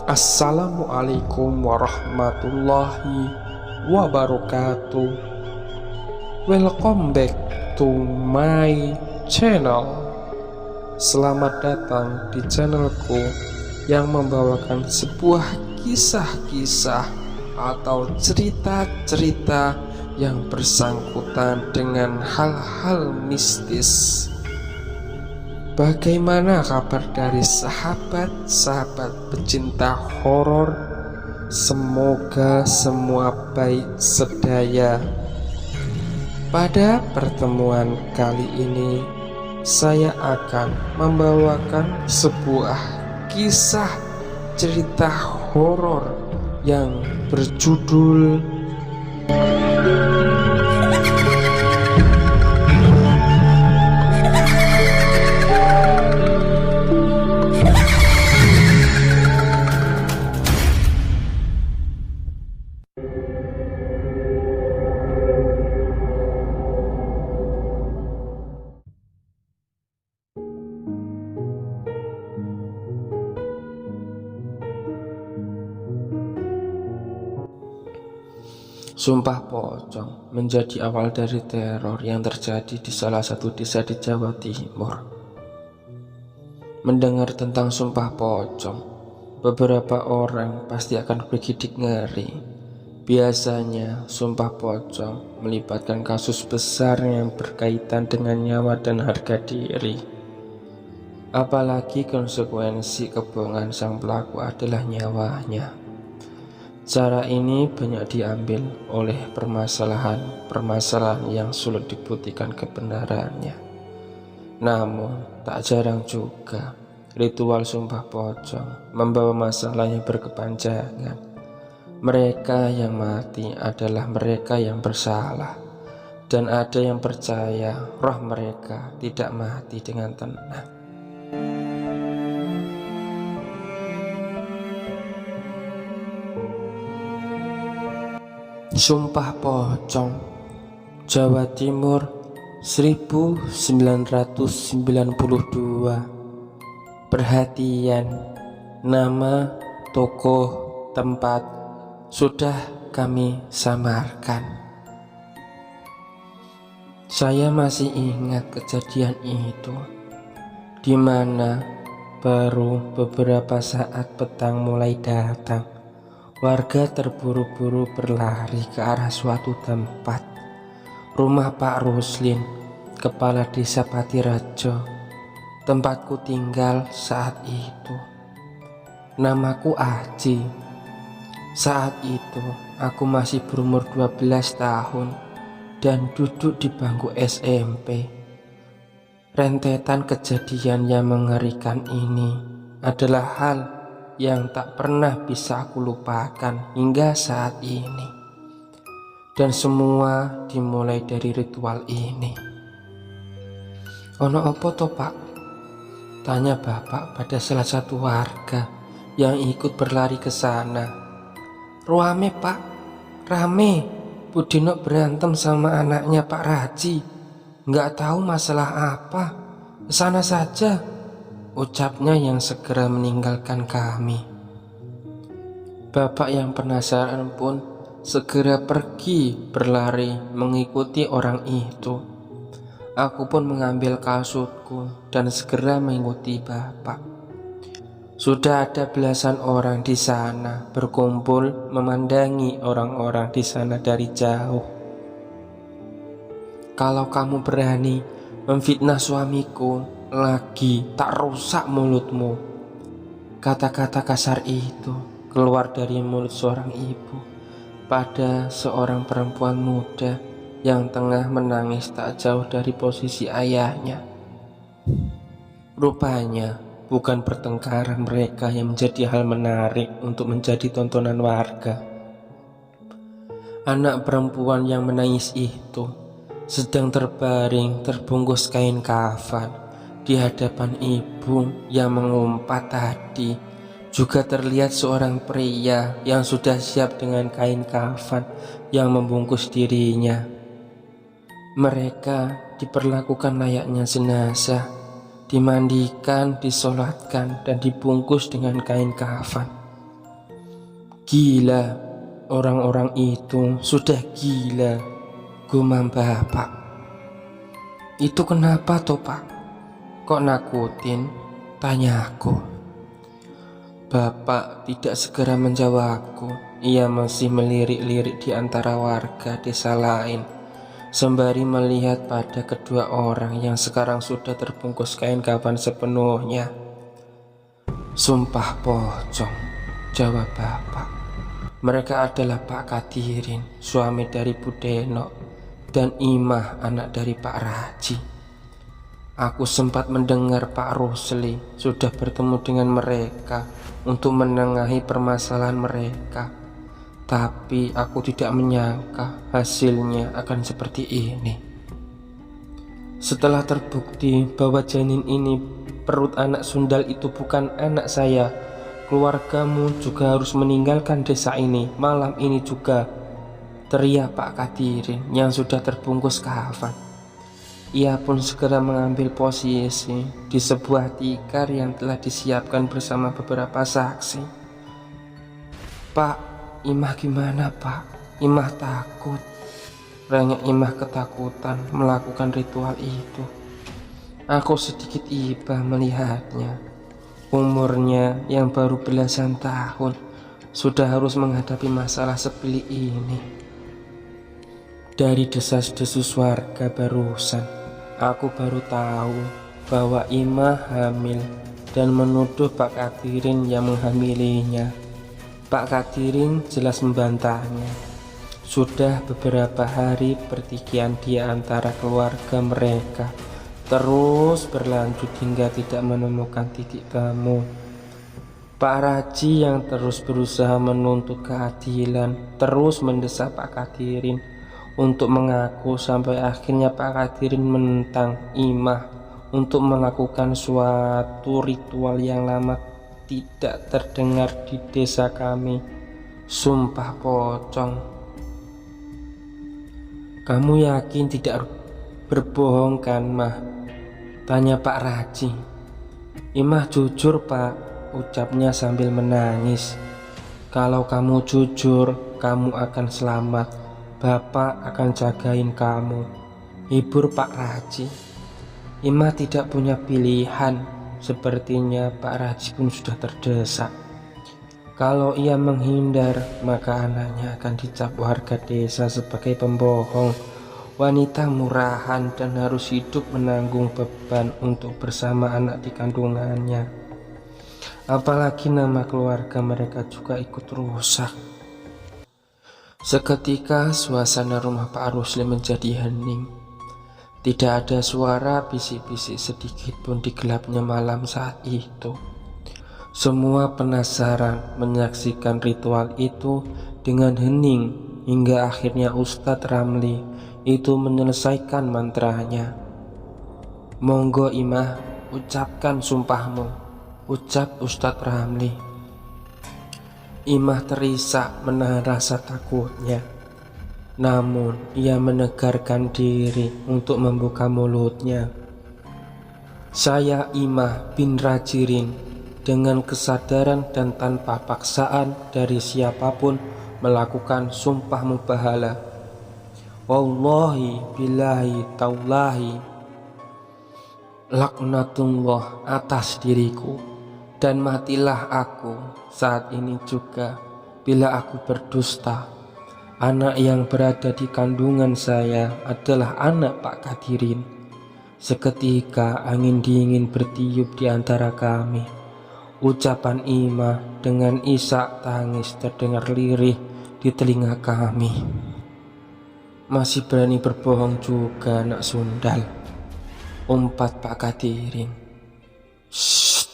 Assalamualaikum warahmatullahi wabarakatuh. Welcome back to my channel. Selamat datang di channelku yang membawakan sebuah kisah-kisah atau cerita-cerita yang bersangkutan dengan hal-hal mistis. Bagaimana kabar dari sahabat-sahabat pecinta horor? Semoga semua baik sedaya. Pada pertemuan kali ini, saya akan membawakan sebuah kisah cerita horor yang berjudul Sumpah Pocong menjadi awal dari teror yang terjadi di salah satu desa di Jawa Timur. Mendengar tentang Sumpah Pocong, beberapa orang pasti akan bergidik ngeri. Biasanya Sumpah Pocong melibatkan kasus besar yang berkaitan dengan nyawa dan harga diri. Apalagi konsekuensi kebohongan sang pelaku adalah nyawanya. Cara ini banyak diambil oleh permasalahan yang sulit dibuktikan kebenarannya. Namun, tak jarang juga ritual Sumpah Pocong membawa masalah yang berkepanjangan. Mereka yang mati adalah mereka yang bersalah, dan ada yang percaya roh mereka tidak mati dengan tenang. Sumpah Pocong, Jawa Timur 1992. Perhatian, nama, tokoh, tempat sudah kami samarkan. Saya masih ingat kejadian itu, di mana baru beberapa saat petang mulai datang. Warga terburu-buru berlari ke arah suatu tempat, rumah Pak Ruslin, kepala desa Patirejo, tempatku tinggal saat itu. Namaku Aji. Saat itu aku masih berumur 12 tahun dan duduk di bangku SMP. Rentetan kejadian yang mengerikan ini adalah hal yang tak pernah bisa aku lupakan hingga saat ini. Dan semua dimulai dari ritual ini. Ono opo to Pak? Tanya bapak pada salah satu warga yang ikut berlari ke sana. Rame Pak, rame. Budino berantem sama anaknya Pak Raji. Nggak tahu masalah apa. Kesana saja, ucapnya yang segera meninggalkan kami. Bapak yang penasaran pun segera pergi berlari mengikuti orang itu. Aku pun mengambil kasutku dan segera mengikuti bapak. Sudah ada belasan orang di sana berkumpul memandangi orang-orang di sana dari jauh. Kalau kamu berani memfitnah suamiku lagi, tak rusak mulutmu. Kata-kata kasar itu keluar dari mulut seorang ibu pada seorang perempuan muda yang tengah menangis tak jauh dari posisi ayahnya. Rupanya bukan pertengkaran mereka yang menjadi hal menarik untuk menjadi tontonan warga. Anak perempuan yang menangis itu sedang terbaring terbungkus kain kafan di hadapan ibu yang mengumpat tadi. Juga terlihat seorang pria yang sudah siap dengan kain kafan yang membungkus dirinya. Mereka diperlakukan layaknya jenazah, dimandikan, disolatkan, dan dibungkus dengan kain kafan. Gila, orang-orang itu sudah gila, gumam bapak. Itu kenapa toh pak? Kok nakutin? Tanya aku. Bapak tidak segera menjawabku. Ia masih melirik-lirik di antara warga desa lain, sembari melihat pada kedua orang yang sekarang sudah terbungkus kain kafan sepenuhnya. Sumpah pocong, jawab bapak. Mereka adalah Pak Kadirin, suami dari Bu Denok, dan Imah, anak dari Pak Raji. Aku sempat mendengar Pak Rusli sudah bertemu dengan mereka untuk menengahi permasalahan mereka. Tapi aku tidak menyangka hasilnya akan seperti ini. Setelah terbukti bahwa janin ini, perut anak sundal itu bukan anak saya, keluargamu juga harus meninggalkan desa ini malam ini juga, teriak Pak Kadirin yang sudah terbungkus kafan. Ia pun segera mengambil posisi di sebuah tikar yang telah disiapkan bersama beberapa saksi. Pak, Imah gimana pak? Imah takut. Rengek Imah ketakutan melakukan ritual itu. Aku sedikit iba melihatnya. Umurnya yang baru belasan tahun sudah harus menghadapi masalah sepele ini. Dari desas-desus warga barusan, aku baru tahu bahwa Imah hamil dan menuduh Pak Kadirin yang menghamilinya. Pak Kadirin jelas membantahnya. Sudah beberapa hari pertikaian di antara keluarga mereka terus berlanjut hingga tidak menemukan titik temu. Pak Raji yang terus berusaha menuntut keadilan terus mendesak Pak Kadirin untuk mengaku, sampai akhirnya Pak Kadirin menentang Imah untuk melakukan suatu ritual yang lama tidak terdengar di desa kami. Sumpah pocong. Kamu yakin tidak berbohong kan, Mah? Tanya Pak Raji. Imah jujur pak, ucapnya sambil menangis. Kalau kamu jujur, kamu akan selamat. Bapak akan jagain kamu, hibur Pak Raji. Imah tidak punya pilihan. Sepertinya Pak Raji pun sudah terdesak. Kalau ia menghindar, maka anaknya akan dicap warga desa sebagai pembohong, wanita murahan, dan harus hidup menanggung beban untuk bersama anak di kandungannya. Apalagi nama keluarga mereka juga ikut rusak. Seketika suasana rumah Pak Rusli menjadi hening. Tidak ada suara bisik-bisik sedikit pun di gelapnya malam saat itu. Semua penasaran menyaksikan ritual itu dengan hening hingga akhirnya Ustadz Ramli itu menyelesaikan mantranya. Monggo Imah, ucapkan sumpahmu, ucap Ustadz Ramli. Imah terisak menahan rasa takutnya. Namun ia menegarkan diri untuk membuka mulutnya. Saya Imah bin Rajirin, dengan kesadaran dan tanpa paksaan dari siapapun melakukan sumpah mubahalah. Wallahi billahi taulahi, laknatullah atas diriku, dan matilah aku saat ini juga bila aku berdusta. Anak yang berada di kandungan saya adalah anak Pak Kadirin. Seketika angin dingin bertiup di antara kami. Ucapan Imah dengan isak tangis terdengar lirih di telinga kami. Masih berani berbohong juga anak sundal, umpat Pak Kadirin. Shh,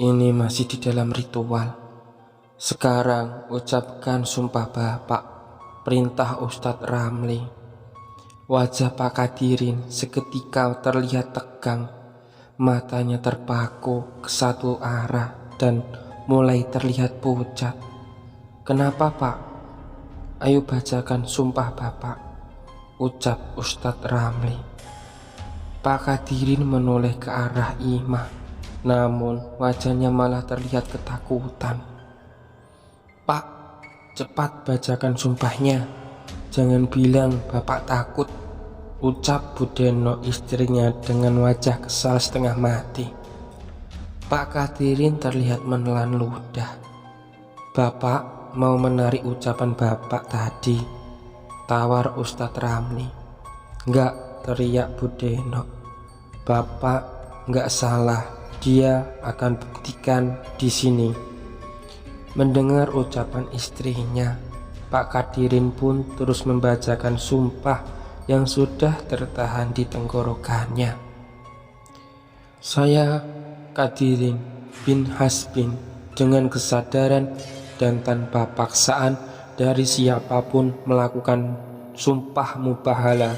ini masih di dalam ritual. Sekarang ucapkan sumpah Bapak, perintah Ustadz Ramli. Wajah Pak Kadirin seketika terlihat tegang. Matanya terpaku ke satu arah dan mulai terlihat pucat. Kenapa Pak? Ayo bacakan sumpah Bapak, ucap Ustadz Ramli. Pak Kadirin menoleh ke arah Imah, namun wajahnya malah terlihat ketakutan. Pak, cepat bacakan sumpahnya. Jangan bilang bapak takut, ucap Budeno istrinya dengan wajah kesal setengah mati. Pak Kadirin terlihat menelan ludah. Bapak mau menarik ucapan bapak tadi, tawar Ustadz Ramli. Enggak, teriak Budeno. Bapak enggak salah, dia akan buktikan di sini. Mendengar ucapan istrinya, Pak Kadirin pun terus membacakan sumpah yang sudah tertahan di tenggorokannya. Saya Kadirin bin Hasbin, dengan kesadaran dan tanpa paksaan dari siapapun melakukan sumpah mubahala.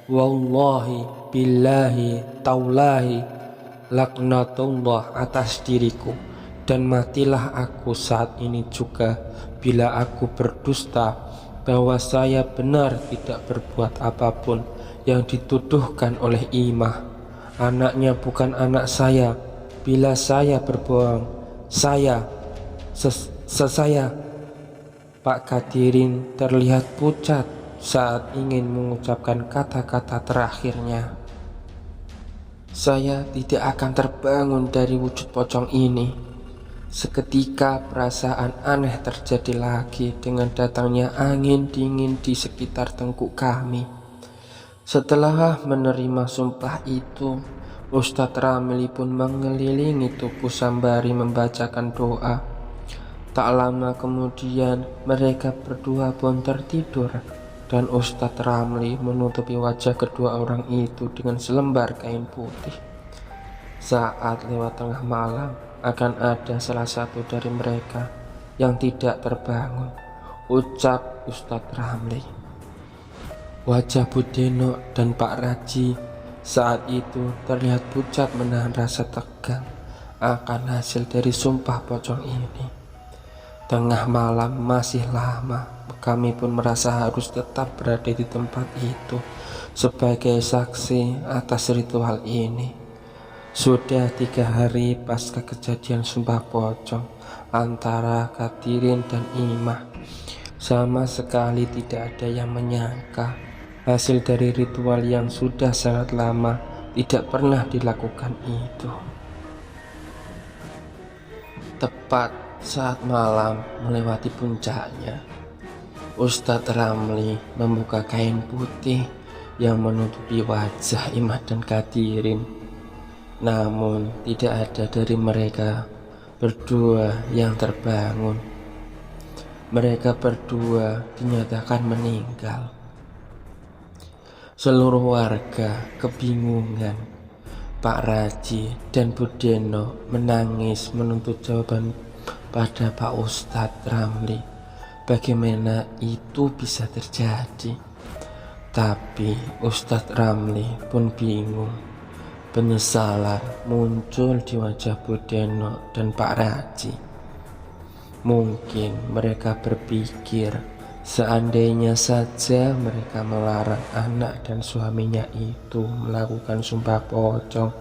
Wallahi billahi taulahi laknatullah atas diriku, dan matilah aku saat ini juga bila aku berdusta bahwa saya benar tidak berbuat apapun yang dituduhkan oleh Imah. Anaknya bukan anak saya. Bila saya berbohong, saya Pak Kadirin terlihat pucat saat ingin mengucapkan kata-kata terakhirnya. Saya tidak akan terbangun dari wujud pocong ini. Seketika perasaan aneh terjadi lagi dengan datangnya angin dingin di sekitar tengkuk kami. Setelah menerima sumpah itu, Ustadz Ramli pun mengelilingi tubuh sambari membacakan doa. Tak lama kemudian mereka berdua pun tertidur, dan Ustadz Ramli menutupi wajah kedua orang itu dengan selembar kain putih. Saat lewat tengah malam, akan ada salah satu dari mereka yang tidak terbangun, ucap Ustadz Ramli. Wajah Budeno dan Pak Raji saat itu terlihat pucat menahan rasa tegang akan hasil dari sumpah pocong ini. Tengah malam masih lama, kami pun merasa harus tetap berada di tempat itu sebagai saksi atas ritual ini. Sudah 3 hari pasca kejadian sumpah pocong antara Kadirin dan Imah, sama sekali tidak ada yang menyangka hasil dari ritual yang sudah sangat lama tidak pernah dilakukan itu. Tepat saat malam melewati puncaknya, Ustadz Ramli membuka kain putih yang menutupi wajah Imah dan Kadirin. Namun tidak ada dari mereka berdua yang terbangun. Mereka berdua dinyatakan meninggal. Seluruh warga kebingungan. Pak Raji dan Budeno menangis menuntut jawaban pada Pak Ustadz Ramli. Bagaimana itu bisa terjadi? Tapi Ustadz Ramli pun bingung. Penyesalan muncul di wajah Budeno dan Pak Raji. Mungkin mereka berpikir, seandainya saja mereka melarang anak dan suaminya itu melakukan sumpah pocong,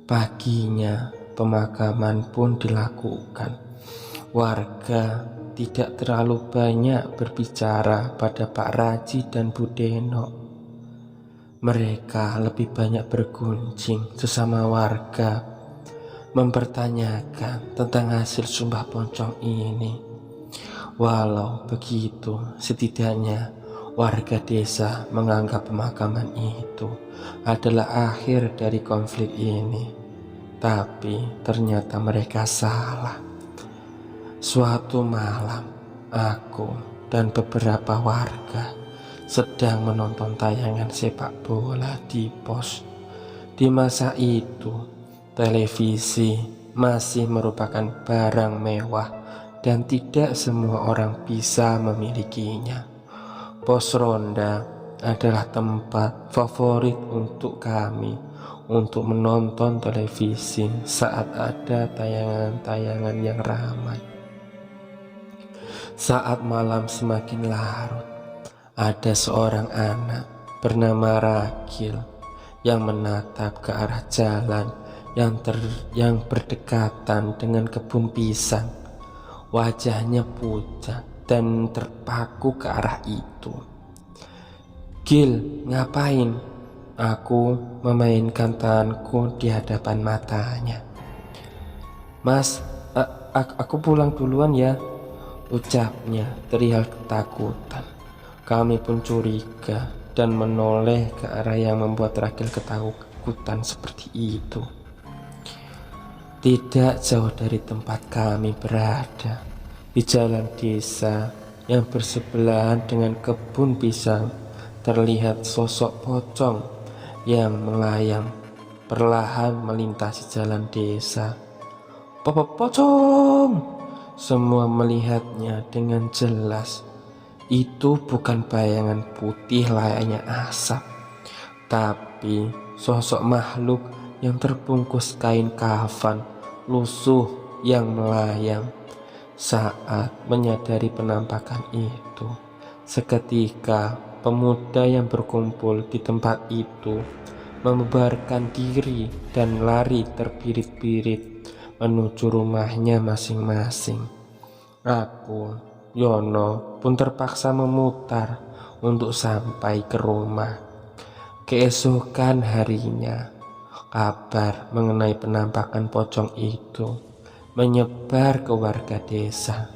paginya pemakaman pun dilakukan. Warga tidak terlalu banyak berbicara pada Pak Raji dan Budeno. Mereka lebih banyak bergunjing sesama warga, mempertanyakan tentang hasil sumpah pocong ini. Walau begitu, setidaknya warga desa menganggap pemakaman itu adalah akhir dari konflik ini. Tapi ternyata mereka salah. Suatu malam, aku dan beberapa warga sedang menonton tayangan sepak bola di pos. Di masa itu, televisi masih merupakan barang mewah dan tidak semua orang bisa memilikinya. Pos ronda adalah tempat favorit untuk kami untuk menonton televisi saat ada tayangan-tayangan yang ramai. Saat malam semakin larut, ada seorang anak bernama Rakil yang menatap ke arah jalan yang berdekatan dengan kebun pisang. Wajahnya pucat dan terpaku ke arah itu. "Gil, ngapain?" Aku memainkan tanganku di hadapan matanya. "Mas, aku pulang duluan ya," ucapnya terlihat ketakutan. Kami pun curiga dan menoleh ke arah yang membuat Ragil ketakutan seperti itu. Tidak jauh dari tempat kami berada, di jalan desa yang bersebelahan dengan kebun pisang, terlihat sosok pocong yang melayang perlahan melintasi jalan desa. "Pocong!" Semua melihatnya dengan jelas. Itu bukan bayangan putih layaknya asap, tapi sosok makhluk yang terbungkus kain kafan lusuh yang melayang. Saat menyadari penampakan itu, seketika pemuda yang berkumpul di tempat itu membubarkan diri dan lari terbirit-birit menuju rumahnya masing-masing. Aku, Yono, pun terpaksa memutar untuk sampai ke rumah. Keesokan harinya, kabar mengenai penampakan pocong itu menyebar ke warga desa.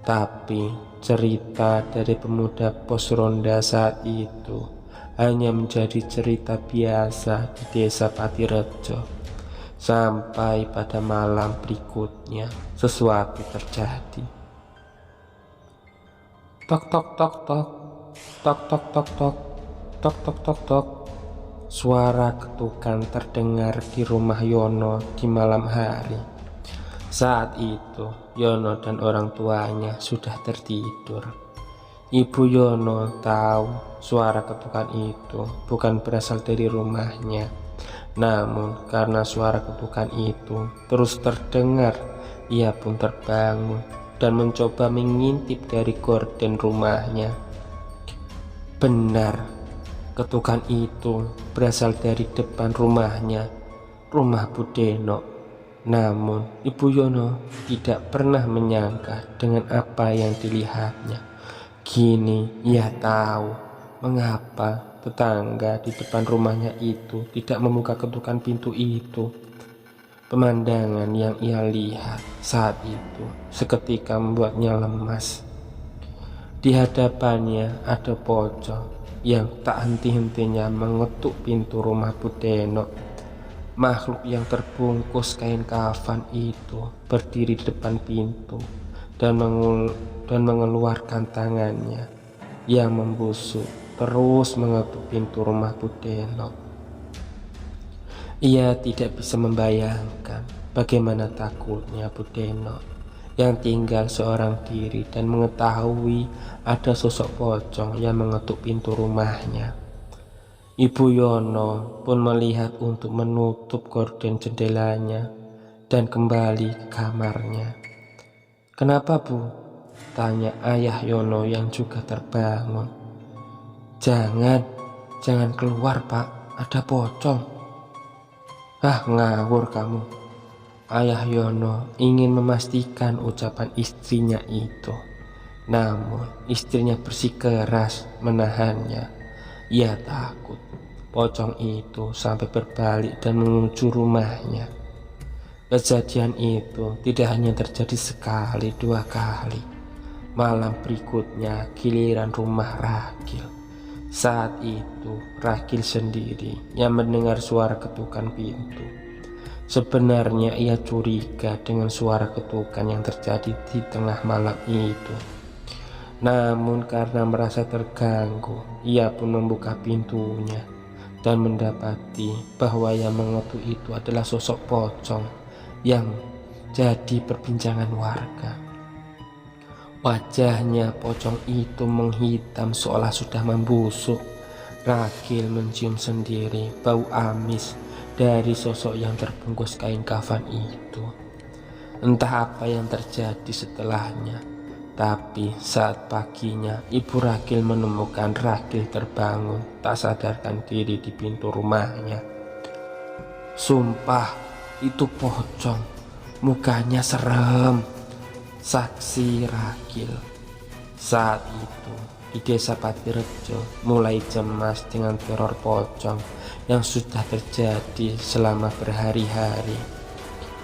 Tapi cerita dari pemuda pos ronda saat itu hanya menjadi cerita biasa di desa Patirejo. Sampai pada malam berikutnya sesuatu terjadi. Tok tok tok tok, tok tok tok tok, tok tok tok tok. Suara ketukan terdengar di rumah Yono di malam hari. Saat itu Yono dan orang tuanya sudah tertidur. Ibu Yono tahu suara ketukan itu bukan berasal dari rumahnya. Namun karena suara ketukan itu terus terdengar, ia pun terbangun dan mencoba mengintip dari gorden rumahnya. Benar, ketukan itu berasal dari depan rumahnya, rumah Budeno. Namun Ibu Yono tidak pernah menyangka dengan apa yang dilihatnya. Kini ia tahu mengapa tetangga di depan rumahnya itu tidak membuka ketukan pintu itu. Pemandangan yang ia lihat saat itu seketika membuatnya lemas. Di hadapannya ada pocong yang tak henti-hentinya mengetuk pintu rumah Budeno. Makhluk yang terbungkus kain kafan itu berdiri di depan pintu dan mengeluarkan tangannya yang membusuk terus mengetuk pintu rumah Budeno. Ia tidak bisa membayangkan bagaimana takutnya Budeno yang tinggal seorang diri dan mengetahui ada sosok pocong yang mengetuk pintu rumahnya. Ibu Yono pun melihat untuk menutup gorden jendelanya dan kembali ke kamarnya. "Kenapa, Bu?" tanya ayah Yono yang juga terbangun. Jangan keluar, Pak, ada pocong." "Ah, ngawur kamu." Ayah Yono ingin memastikan ucapan istrinya itu. Namun istrinya bersikeras menahannya. Ia takut pocong itu sampai berbalik dan menuju rumahnya. Kejadian itu tidak hanya terjadi sekali, dua kali. Malam berikutnya giliran rumah Ragil. Saat itu Ragil sendiri yang mendengar suara ketukan pintu. Sebenarnya ia curiga dengan suara ketukan yang terjadi di tengah malam itu. Namun karena merasa terganggu, ia pun membuka pintunya dan mendapati bahwa yang mengetuk itu adalah sosok pocong yang jadi perbincangan warga. Wajahnya pocong itu menghitam seolah sudah membusuk. Ragil mencium sendiri bau amis dari sosok yang terbungkus kain kafan itu. Entah apa yang terjadi setelahnya. Tapi saat paginya Ibu Ragil menemukan Ragil terbangun tak sadarkan diri di pintu rumahnya. "Sumpah itu pocong, mukanya serem," Saksi Ragil. Saat itu di desa Patirejo mulai cemas dengan teror pocong yang sudah terjadi selama berhari-hari.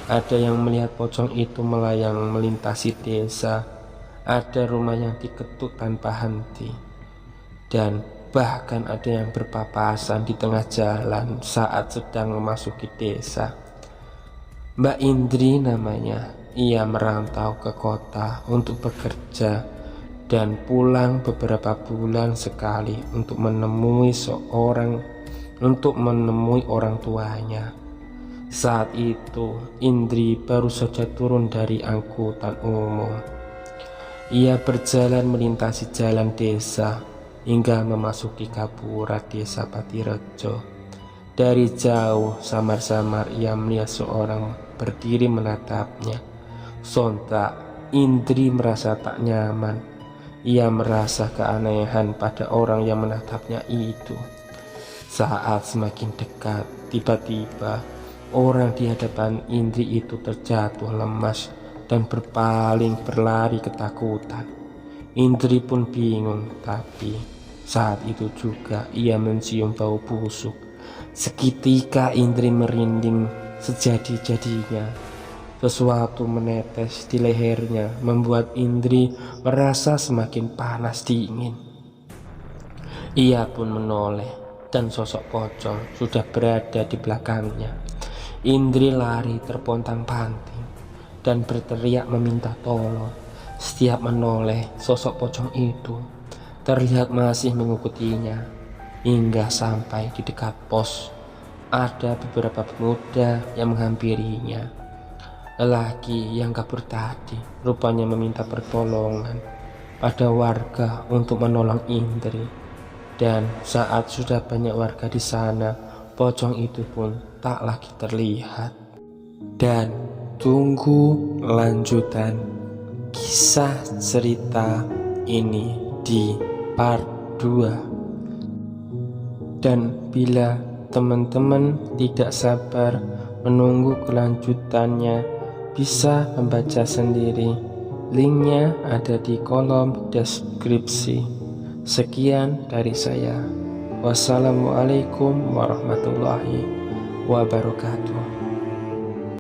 Ada yang melihat pocong itu melayang melintasi desa, ada rumah yang diketuk tanpa henti, dan bahkan ada yang berpapasan di tengah jalan saat sedang memasuki desa. Mbak Indri namanya. Ia merantau ke kota untuk bekerja dan pulang beberapa bulan sekali untuk menemui orang tuanya. Saat itu Indri baru saja turun dari angkutan umum. Ia berjalan melintasi jalan desa hingga memasuki Gapura desa Patirejo. Dari jauh samar-samar ia melihat seorang berdiri menatapnya. Sontak Indri merasa tak nyaman. Ia merasa keanehan pada orang yang menatapnya itu. Saat semakin dekat, tiba-tiba orang di hadapan Indri itu terjatuh lemas dan berpaling berlari ketakutan. Indri pun bingung, tapi saat itu juga ia mencium bau busuk. Seketika Indri merinding sejadi-jadinya. Sesuatu menetes di lehernya membuat Indri merasa semakin panas dingin. Ia pun menoleh dan sosok pocong sudah berada di belakangnya. Indri lari terpontang-panting dan berteriak meminta tolong. Setiap menoleh, sosok pocong itu terlihat masih mengikutinya hingga sampai di dekat pos. Ada beberapa pemuda yang menghampirinya. Lelaki yang kabur tadi rupanya meminta pertolongan pada warga untuk menolong Indri. Dan saat sudah banyak warga di sana, pocong itu pun tak lagi terlihat. Dan tunggu lanjutan kisah cerita ini di part 2. Dan bila teman-teman tidak sabar menunggu kelanjutannya, bisa membaca sendiri. Linknya ada di kolom deskripsi. Sekian dari saya. Wassalamualaikum warahmatullahi wabarakatuh.